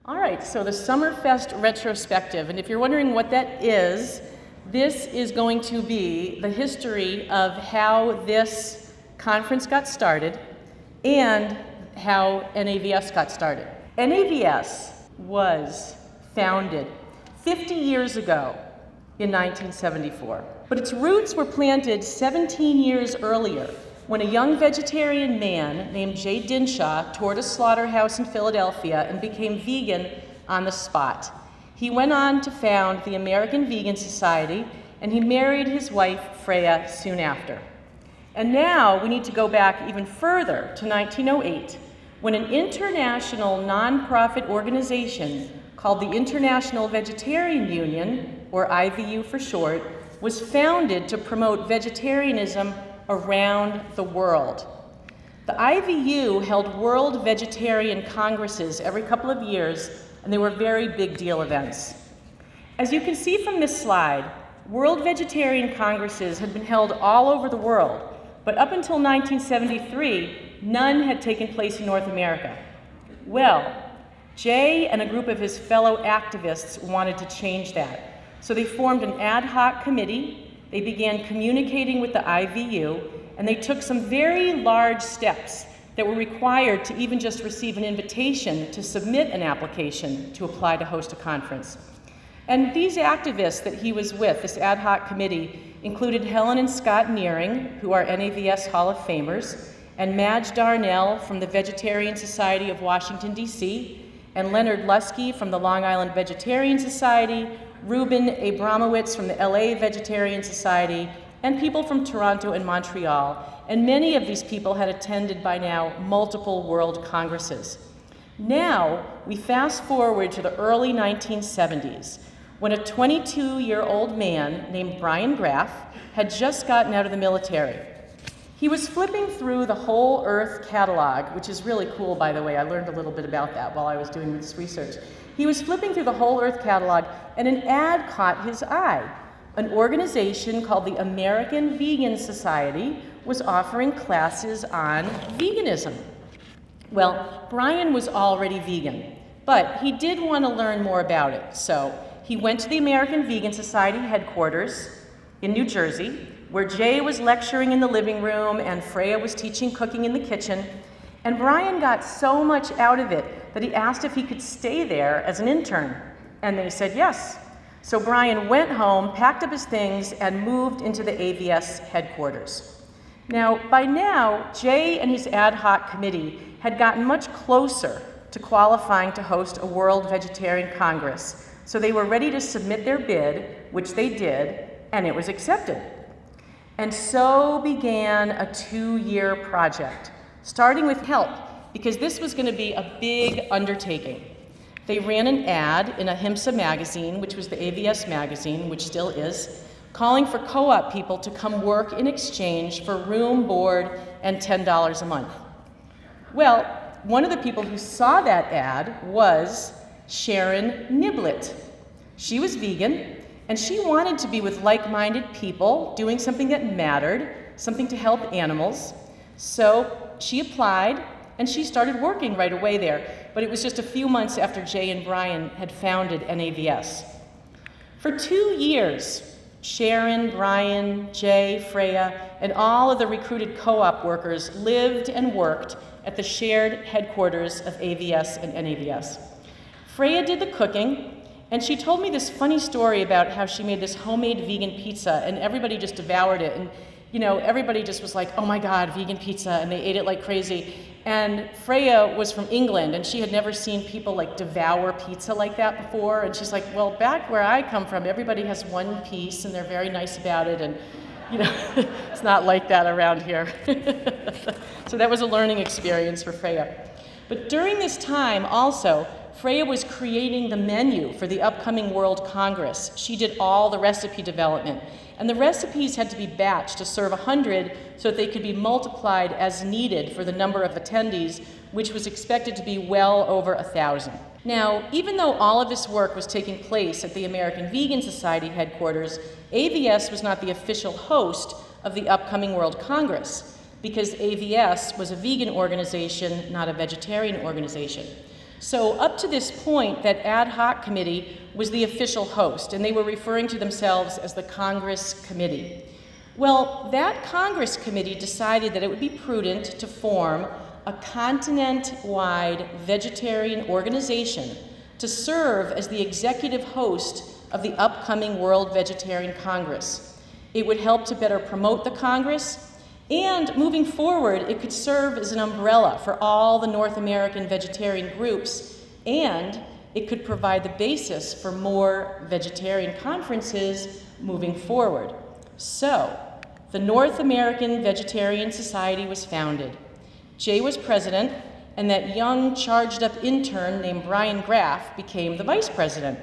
All right, so the Summerfest Retrospective, and if you're wondering what that is, this is going to be the history of how this conference got started and how NAVS got started. NAVS was founded 50 years ago in 1974, but its roots were planted 17 years earlier when a young vegetarian man named Jay Dinshaw toured a slaughterhouse in Philadelphia and became vegan on the spot. He went on to found the American Vegan Society, and he married his wife, Freya, soon after. And now we need to go back even further to 1908, when an international nonprofit organization called the International Vegetarian Union, or IVU for short, was founded to promote vegetarianism around the world. The IVU held World Vegetarian Congresses every couple of years, and they were very big deal events. As you can see from this slide, World Vegetarian Congresses had been held all over the world, but up until 1973, none had taken place in North America. Well, Jay and a group of his fellow activists wanted to change that. So they formed an ad hoc committee. They began communicating with the IVU, and they took some very large steps that were required to even just receive an invitation to submit an application to apply to host a conference. And these activists that he was with, this ad hoc committee, included Helen and Scott Nearing, who are NAVS Hall of Famers, and Madge Darnell from the Vegetarian Society of Washington, D.C., and Leonard Lusky from the Long Island Vegetarian Society, Ruben Abramowitz from the LA Vegetarian Society, and people from Toronto and Montreal. And many of these people had attended by now multiple world congresses. Now, we fast forward to the early 1970s, when a 22-year-old man named Brian Graff had just gotten out of the military. He was flipping through the Whole Earth catalog, which is really cool, by the way. I learned a little bit about that while I was doing this research. He was flipping through the Whole Earth catalog, and an ad caught his eye. An organization called the American Vegan Society was offering classes on veganism. Well, Brian was already vegan, but he did want to learn more about it. So he went to the American Vegan Society headquarters in New Jersey, where Jay was lecturing in the living room and Freya was teaching cooking in the kitchen. And Brian got so much out of it that he asked if he could stay there as an intern. And they said yes. So Brian went home, packed up his things, and moved into the AVS headquarters. Now, by now, Jay and his ad hoc committee had gotten much closer to qualifying to host a World Vegetarian Congress. So they were ready to submit their bid, which they did, and it was accepted. And so began a 2-year project, starting with help, because this was going to be a big undertaking. They ran an ad in Ahimsa magazine, which was the AVS magazine, which still is, calling for co-op people to come work in exchange for room, board, and $10 a month. Well, one of the people who saw that ad was Sharon Niblett. She was vegan, and she wanted to be with like-minded people, doing something that mattered, something to help animals. So she applied, and she started working right away there. But it was just a few months after Jay and Brian had founded NAVS. For 2 years, Sharon, Brian, Jay, Freya, and all of the recruited co-op workers lived and worked at the shared headquarters of AVS and NAVS. Freya did the cooking, and she told me this funny story about how she made this homemade vegan pizza, and everybody just devoured it. And you know, everybody just was like, oh my God, vegan pizza, and they ate it like crazy. And Freya was from England, and she had never seen people like devour pizza like that before. And she's like, well, back where I come from, everybody has one piece, and they're very nice about it. And you know, it's not like that around here. So that was a learning experience for Freya. But during this time also, Freya was creating the menu for the upcoming World Congress. She did all the recipe development. And the recipes had to be batched to serve 100 so that they could be multiplied as needed for the number of attendees, which was expected to be well over 1,000. Now, even though all of this work was taking place at the American Vegan Society headquarters, AVS was not the official host of the upcoming World Congress, because AVS was a vegan organization, not a vegetarian organization. So up to this point, that ad hoc committee was the official host, and they were referring to themselves as the Congress Committee. Well, that Congress Committee decided that it would be prudent to form a continent-wide vegetarian organization to serve as the executive host of the upcoming World Vegetarian Congress. It would help to better promote the Congress, and moving forward, it could serve as an umbrella for all the North American vegetarian groups, and it could provide the basis for more vegetarian conferences moving forward. So, the North American Vegetarian Society was founded. Jay was president, and that young, charged-up intern named Brian Graff became the vice president.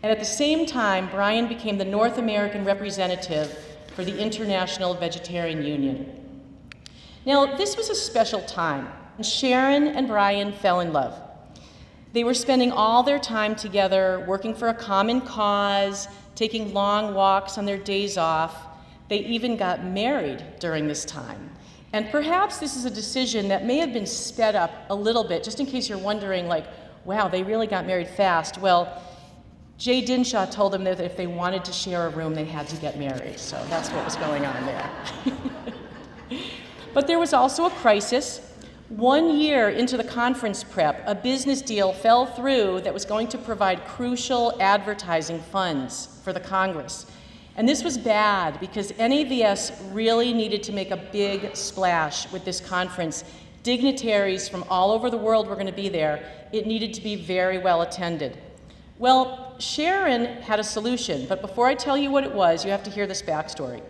And at the same time, Brian became the North American representative for the International Vegetarian Union. Now, this was a special time. Sharon and Brian fell in love. They were spending all their time together, working for a common cause, taking long walks on their days off. They even got married during this time. And perhaps this is a decision that may have been sped up a little bit, just in case you're wondering, like, wow, they really got married fast. Well, Jay Dinshaw told them that if they wanted to share a room, they had to get married. So that's what was going on there. But there was also a crisis. 1 year into the conference prep, a business deal fell through that was going to provide crucial advertising funds for the Congress. And this was bad because NAVS really needed to make a big splash with this conference. Dignitaries from all over the world were going to be there. It needed to be very well attended. Well, Sharon had a solution, but before I tell you what it was, you have to hear this backstory.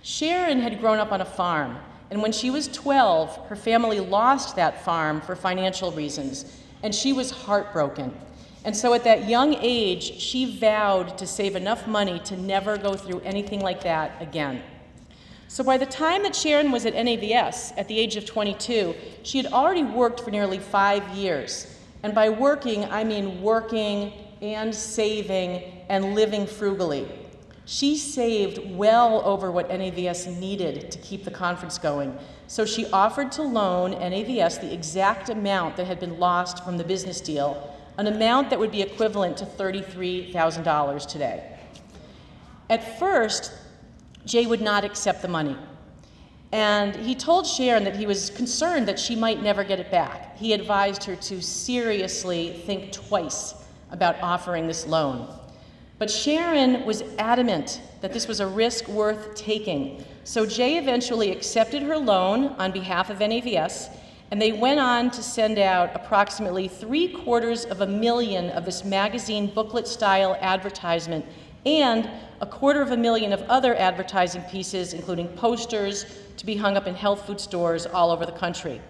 Sharon had grown up on a farm, and when she was 12, her family lost that farm for financial reasons, and she was heartbroken. And so at that young age, she vowed to save enough money to never go through anything like that again. So by the time that Sharon was at NAVS, at the age of 22, she had already worked for nearly 5 years. And by working, I mean working and saving and living frugally. She saved well over what NAVS needed to keep the conference going. So she offered to loan NAVS the exact amount that had been lost from the business deal, an amount that would be equivalent to $33,000 today. At first, Jay would not accept the money. And he told Sharon that he was concerned that she might never get it back. He advised her to seriously think twice about offering this loan. But Sharon was adamant that this was a risk worth taking. So Jay eventually accepted her loan on behalf of NAVS, and they went on to send out approximately 750,000 of this magazine booklet-style advertisement and 250,000 of other advertising pieces, including posters, to be hung up in health food stores all over the country.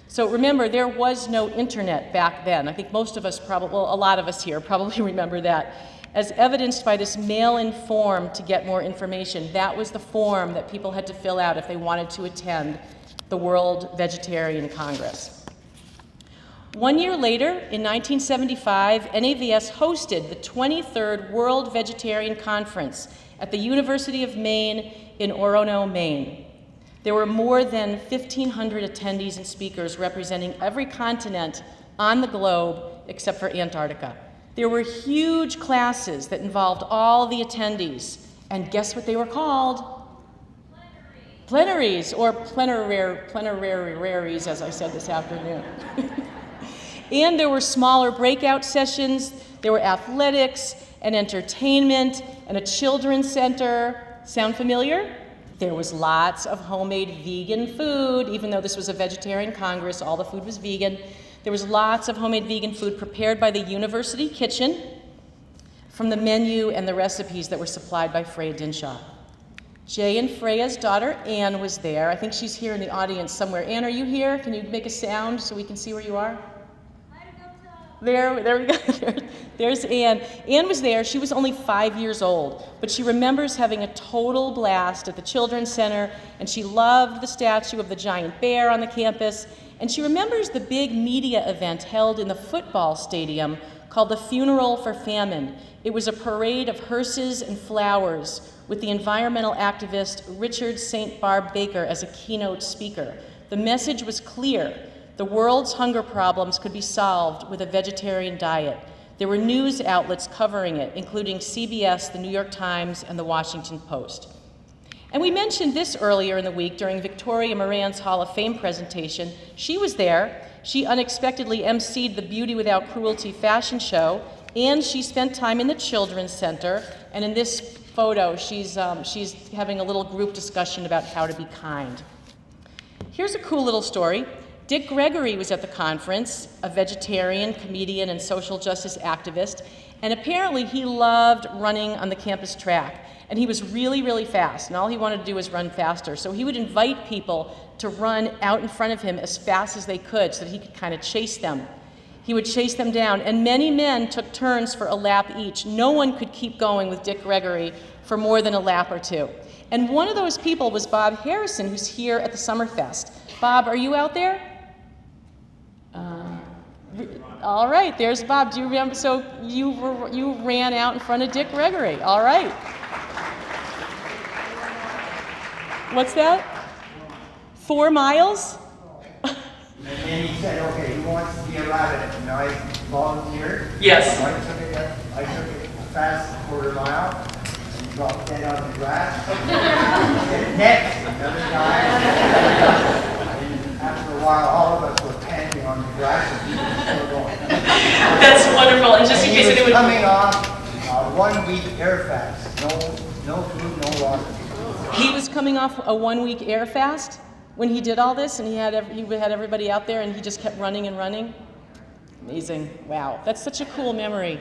So remember, there was no internet back then. I think most of us probably, well, a lot of us here probably remember that. As evidenced by this mail-in form to get more information, that was the form that people had to fill out if they wanted to attend the World Vegetarian Congress. 1 year later, in 1975, NAVS hosted the 23rd World Vegetarian Conference at the University of Maine in Orono, Maine. There were more than 1,500 attendees and speakers representing every continent on the globe except for Antarctica. There were huge classes that involved all the attendees, and guess what they were called? Plenaries, or plenararies, as I said this afternoon. And there were smaller breakout sessions, there were athletics and entertainment and a children's center. Sound familiar? There was lots of homemade vegan food, even though this was a vegetarian congress, all the food was vegan. There was lots of homemade vegan food prepared by the university kitchen from the menu and the recipes that were supplied by Freya Dinshaw. Jay and Freya's daughter, Anne, was there. I think she's here in the audience somewhere. Anne, are you here? Can you make a sound so we can see where you are? There we go. There's Anne. Anne was there. She was only 5 years old, but she remembers having a total blast at the Children's Center, and she loved the statue of the giant bear on the campus, and she remembers the big media event held in the football stadium called the Funeral for Famine. It was a parade of hearses and flowers with the environmental activist Richard St. Barb Baker as a keynote speaker. The message was clear. the world's hunger problems could be solved with a vegetarian diet. There were news outlets covering it, including CBS, the New York Times, and the Washington Post. And we mentioned this earlier in the week during Victoria Moran's Hall of Fame presentation. She was there. She unexpectedly emceed the Beauty Without Cruelty fashion show, and she spent time in the Children's Center. And in this photo, she's having a little group discussion about how to be kind. Here's a cool little story. Dick Gregory was at the conference, a vegetarian, comedian, and social justice activist, and apparently he loved running on the campus track. And he was really, really fast, and all he wanted to do was run faster. So he would invite people to run out in front of him as fast as they could so that he could kind of chase them. He would chase them down, and many men took turns for a lap each. No one could keep going with Dick Gregory for more than a lap or two. And one of those people was Bob Harrison, who's here at the Summerfest. Bob, are you out there? All right, there's Bob. Do you remember? So you ran out in front of Dick Gregory. All right. What's that? 4 miles? And then he said, okay, who wants to be a rabbit? And I volunteered. Yes. I took it a fast quarter mile and dropped dead on the grass. And next, another guy. And after a while, all of us were panting on the grass and he was still going. That's wonderful. And just in case anyone... He was coming off a 1-week air fast. No food, no water. He was coming off a 1-week air fast when he did all this, and he had everybody out there, and he just kept running and running. Amazing. Wow. That's such a cool memory. It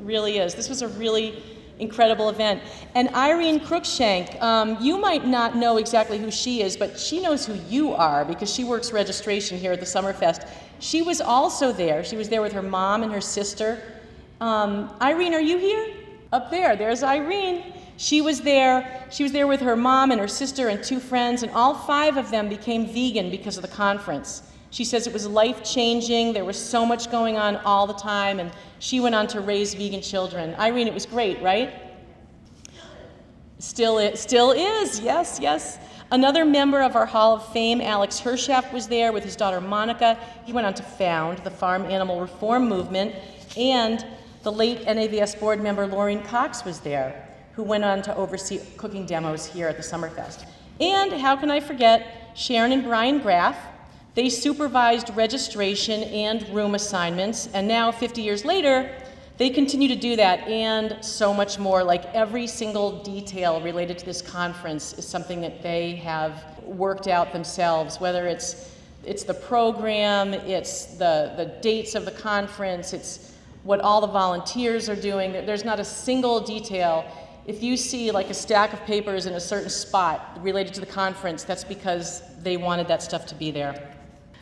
really is. This was a really incredible event. And Irene Cruikshank, you might not know exactly who she is, but she knows who you are because she works registration here at the Summerfest. She was also there. She was there with her mom and her sister. Irene, are you here? Up there. There's Irene. She was there with her mom and her sister and 2 friends, and all 5 of them became vegan because of the conference. She says it was life-changing. There was so much going on all the time, and she went on to raise vegan children. Irene, it was great, right? Still is, yes, yes. Another member of our Hall of Fame, Alex Hershaft, was there with his daughter Monica. He went on to found the Farm Animal Reform Movement, and the late NAVS board member Laureen Cox was there, who went on to oversee cooking demos here at the Summerfest. And how can I forget Sharon and Brian Graff. They supervised registration and room assignments, and now 50 years later, they continue to do that and so much more. Like every single detail related to this conference is something that they have worked out themselves, whether it's the program, it's the dates of the conference, it's what all the volunteers are doing. There's not a single detail. If you see like a stack of papers in a certain spot related to the conference, that's because they wanted that stuff to be there.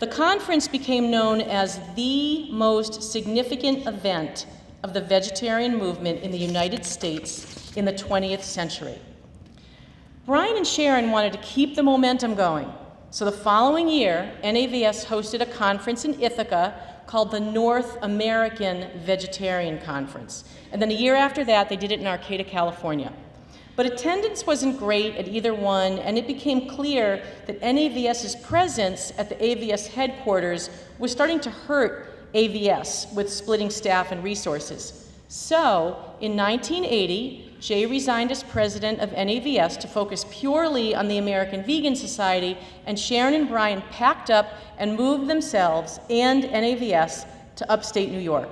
The conference became known as the most significant event of the vegetarian movement in the United States in the 20th century. Brian and Sharon wanted to keep the momentum going, so the following year, NAVS hosted a conference in Ithaca called the North American Vegetarian Conference. And then a year after that, they did it in Arcata, California. But attendance wasn't great at either one, and it became clear that NAVS's presence at the AVS headquarters was starting to hurt AVS with splitting staff and resources. So, in 1980, Jay resigned as president of NAVS to focus purely on the American Vegan Society, and Sharon and Brian packed up and moved themselves and NAVS to upstate New York.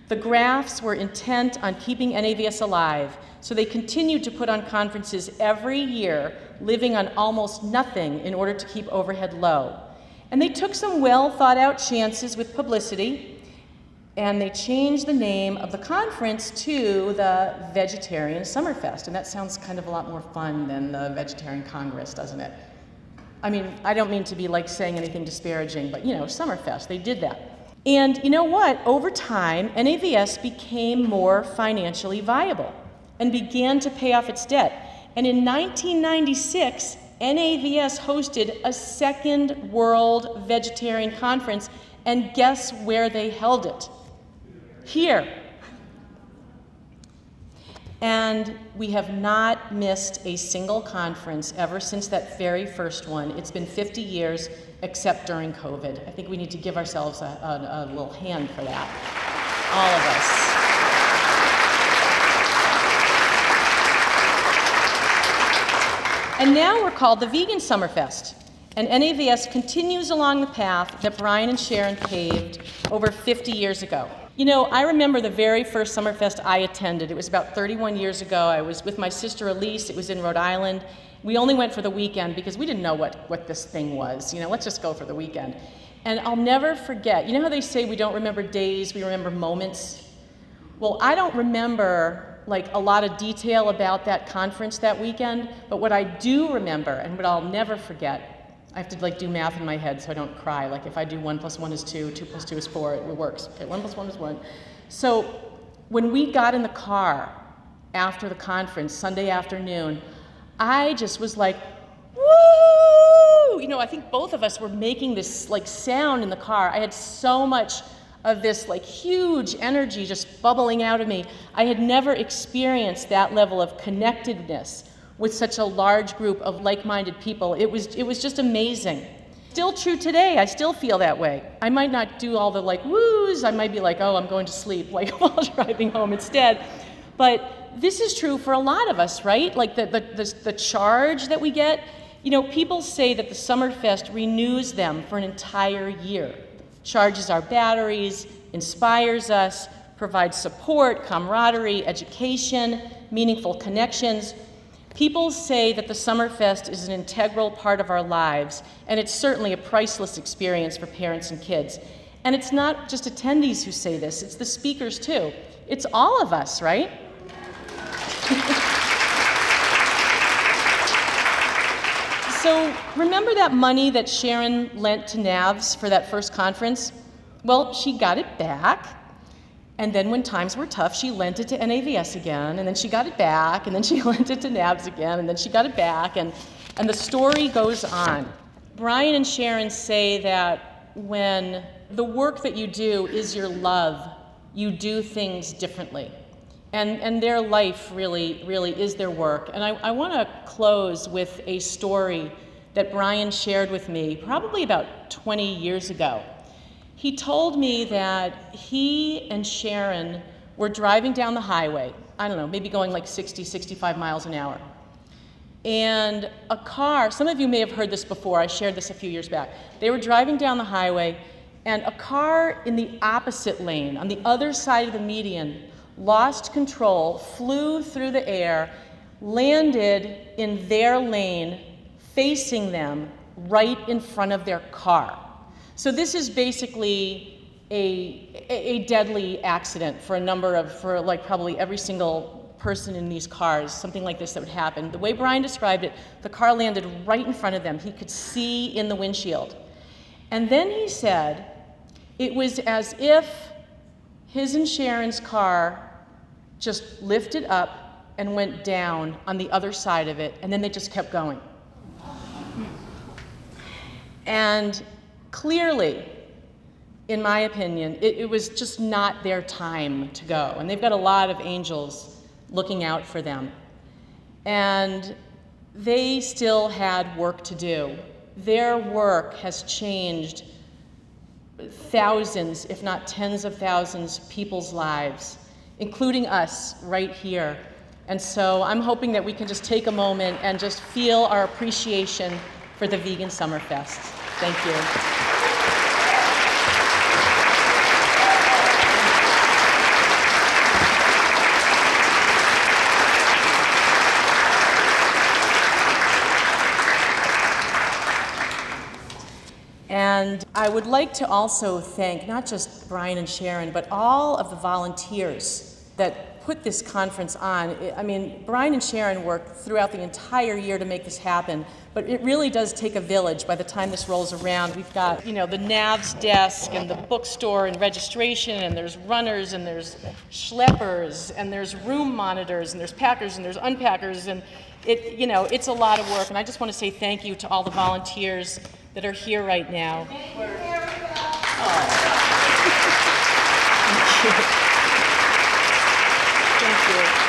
The Graffs were intent on keeping NAVS alive, so they continued to put on conferences every year, living on almost nothing in order to keep overhead low. And they took some well-thought-out chances with publicity, and they changed the name of the conference to the Vegetarian Summerfest, and that sounds kind of a lot more fun than the Vegetarian Congress, doesn't it? I mean, I don't mean to be like saying anything disparaging, but you know, Summerfest, they did that. And you know what? Over time, NAVS became more financially viable and began to pay off its debt. And in 1996, NAVS hosted a second World Vegetarian Conference, and guess where they held it? Here. And we have not missed a single conference ever since that very first one. It's been 50 years, except during COVID. I think we need to give ourselves a little hand for that, all of us. And now we're called the Vegan Summerfest, and NAVS continues along the path that Brian and Sharon paved over 50 years ago. You know, I remember the very first Summerfest I attended. It was about 31 years ago. I was with my sister Elise. It was in Rhode Island. We only went for the weekend because we didn't know what this thing was. You know, let's just go for the weekend. And I'll never forget, you know how they say we don't remember days, we remember moments? Well, I don't remember like a lot of detail about that conference that weekend, but what I do remember and what I'll never forget, I have to like do math in my head so I don't cry. Like if I do 1 + 1 is 2, 2 + 2 is 4, it works. Okay, 1 + 1 is 1. So when we got in the car after the conference, Sunday afternoon, I just was like, woo! You know, I think both of us were making this like sound in the car. I had so much of this like huge energy just bubbling out of me. I had never experienced that level of connectedness with such a large group of like-minded people. It was just amazing. Still true today, I still feel that way. I might not do all the like woos, I might be like, oh, I'm going to sleep like while driving home instead. But this is true for a lot of us, right? Like the charge that we get. You know, people say that the Summerfest renews them for an entire year. Charges our batteries, inspires us, provides support, camaraderie, education, meaningful connections. People say that the Summerfest is an integral part of our lives, and it's certainly a priceless experience for parents and kids. And it's not just attendees who say this, it's the speakers too. It's all of us, right? So remember that money that Sharon lent to NAVS for that first conference? Well, she got it back. And then when times were tough, she lent it to NAVS again, and then she got it back, and then she lent it to NAVS again, and then she got it back, and the story goes on. Brian and Sharon say that when the work that you do is your love, you do things differently. And their life really is their work. And I want to close with a story that Brian shared with me probably about 20 years ago. He told me that he and Sharon were driving down the highway, I don't know, maybe going like 60, 65 miles an hour. And a car, some of you may have heard this before, I shared this a few years back. They were driving down the highway, and a car in the opposite lane, on the other side of the median, lost control, flew through the air, landed in their lane, facing them right in front of their car. So this is basically a deadly accident for like probably every single person in these cars, something like this that would happen. The way Brian described it, the car landed right in front of them. He could see in the windshield. And then he said, it was as if his and Sharon's car just lifted up and went down on the other side of it, and then they just kept going. And clearly, in my opinion, it was just not their time to go. And they've got a lot of angels looking out for them. And they still had work to do. Their work has changed thousands, if not tens of thousands, people's lives, including us right here. And so I'm hoping that we can just take a moment and just feel our appreciation for the Vegan Summerfest. Thank you. And I would like to also thank not just Brian and Sharon, but all of the volunteers that put this conference on. I mean, Brian and Sharon worked throughout the entire year to make this happen, but it really does take a village by the time this rolls around. We've got, you know, the NAVS desk and the bookstore and registration, and there's runners and there's schleppers and there's room monitors and there's packers and there's unpackers, and it, you know, it's a lot of work. And I just want to say thank you to all the volunteers that are here right now. Thank you, Maribeth. Thank you.